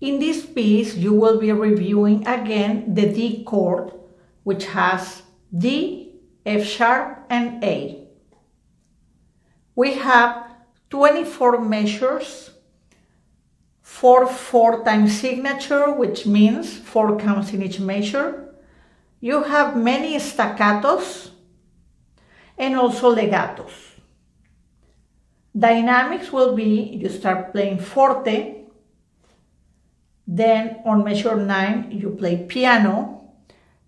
In this piece, you will be reviewing again the D chord, which has D, F sharp, and A. We have 24 measures for 4 times signature, which means 4 counts in each measure. You have many staccatos and also legatos. Dynamics will be, you start playing forte, then on measure 9 you play piano,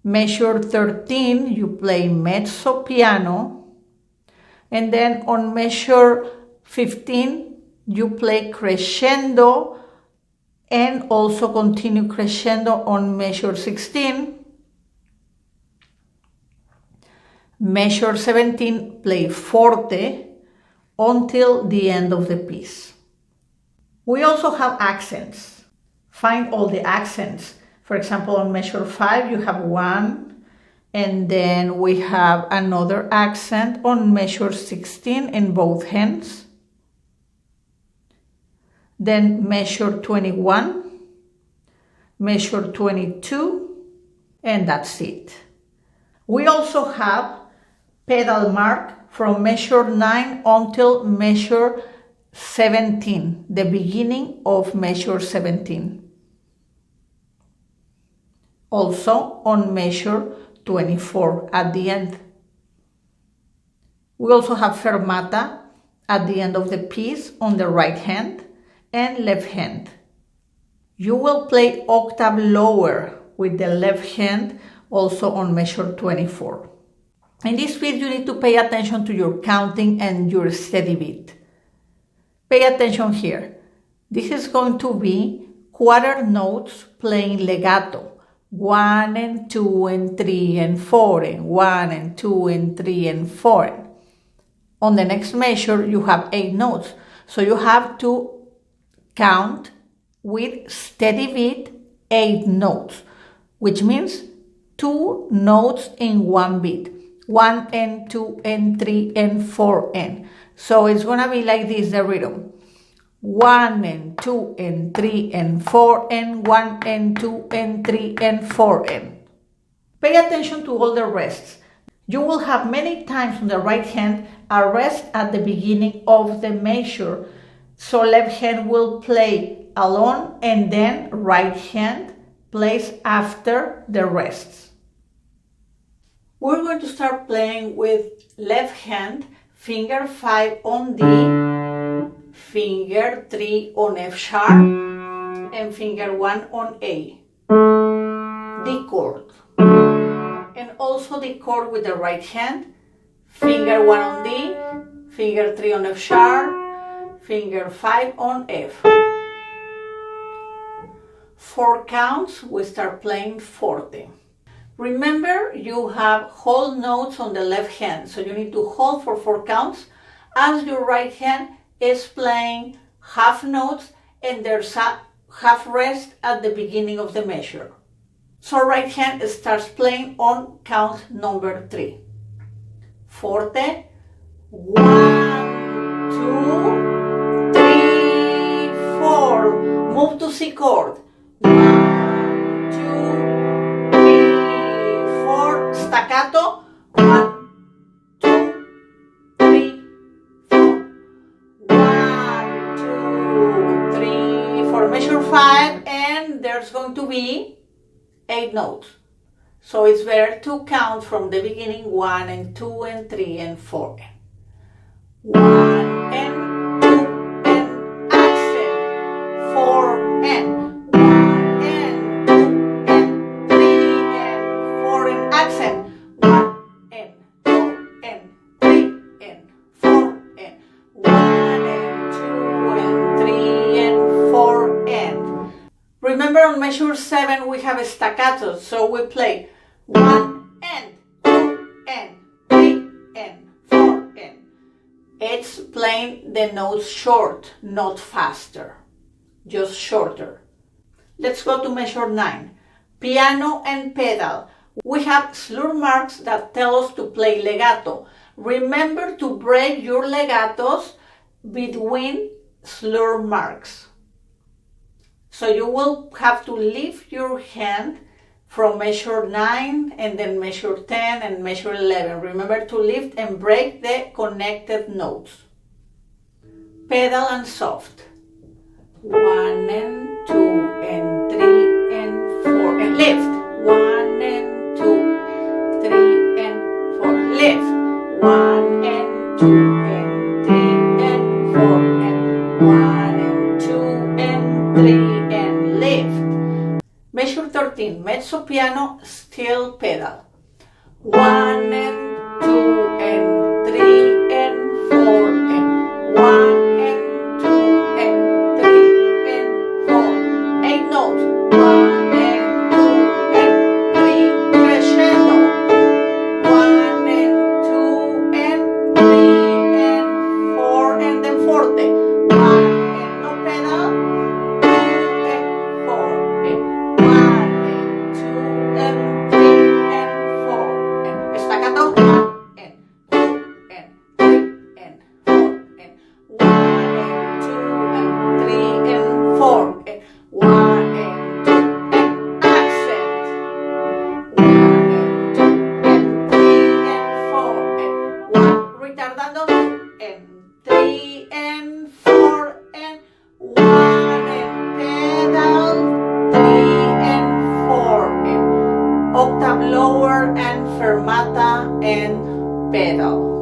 measure 13 you play mezzo piano, and then on measure 15 you play crescendo and also continue crescendo on measure 16. Measure 17 play forte until the end of the piece. We also have accents. Find all the accents. For example, on measure 5 you have 1, and then we have another accent on measure 16 in both hands. Then measure 21, measure 22, and that's it. We also have pedal mark from measure 9 until measure 17, the beginning of measure 17. Also on measure 24 at the end. We also have fermata at the end of the piece on the right hand and left hand. You will play octave lower with the left hand also on measure 24. In this piece you need to pay attention to your counting and your steady beat. Pay attention here. This is going to be quarter notes playing legato. 1 and 2 and 3 and 4 and 1 and 2 and 3 and 4. On the next measure you have 8 notes, so you have to count with steady beat 8 notes, which means 2 notes in 1 beat. 1 and 2 and 3 and 4 and. So it's gonna be like this, the rhythm. 1 and 2 and 3 and 4 and 1 and 2 and 3 and 4 and. Pay attention to all the rests. You will have many times on the right hand a rest at the beginning of the measure. So left hand will play alone and then right hand plays after the rests. We're going to start playing with left hand, finger 5 on D, finger 3 on F sharp, and finger 1 on A. D chord. And also the chord with the right hand, finger 1 on D, finger 3 on F sharp, finger 5 on F. 4 counts, we start playing forte. Remember, you have whole notes on the left hand, so you need to hold for 4 counts as your right hand is playing half notes and there's a half rest at the beginning of the measure. So right hand starts playing on count number 3. Forte, 1, 2, 3, 4. Move to C chord. 1, 2, 3, 4. Staccato. 1, 2, 3, 4. 1, 2, 3, 4. Measure 5, and there's going to be 8 notes. So it's better to count from the beginning 1 and 2 and 3 and 4. 1 and 2 and accent. 4 and 1 and 2 and 3 and 4 and accent. 1 and 2 and 3 and 4 and 1 and 2 and 3 and 4 and. Remember, on measure 7 we have a staccato, so we play 1 and 2 and 3 and 4 and. It's playing the notes short, not faster, just shorter. Let's go to measure 9. Piano and pedal. We have slur marks that tell us to play legato. Remember to break your legatos between slur marks. So you will have to lift your hand from measure 9 and then measure 10 and measure 11. Remember to lift and break the connected notes. Pedal and soft. 1 and 2 and 3 and 4 and lift. 1 and 2, 3 and 4. Lift. 1 and 2 and 3 and 4 and 1 and 2 and 3 and lift. Measure 13. Mezzo piano, steel pedal. 1 and 2 and 3 and 4 and 1 and 2 and 3 and 4. 8 notes. 1 and 2 and 3 crescendo. 1 and 2 and 3 and 4 and then forte. 1 and no pedal. 2 and 4 and 1 and 2 and 3 and 4 and staccato. 1 and 2 and 3 and 4 and 1 and 2 and 3 and 4 and 1 and 2 and accent. 1 and 2 and 3 and 4 and 1 retardando and 3 and 4 and 1 and pedal 3 and 4 and octave lower and fermata and pedal.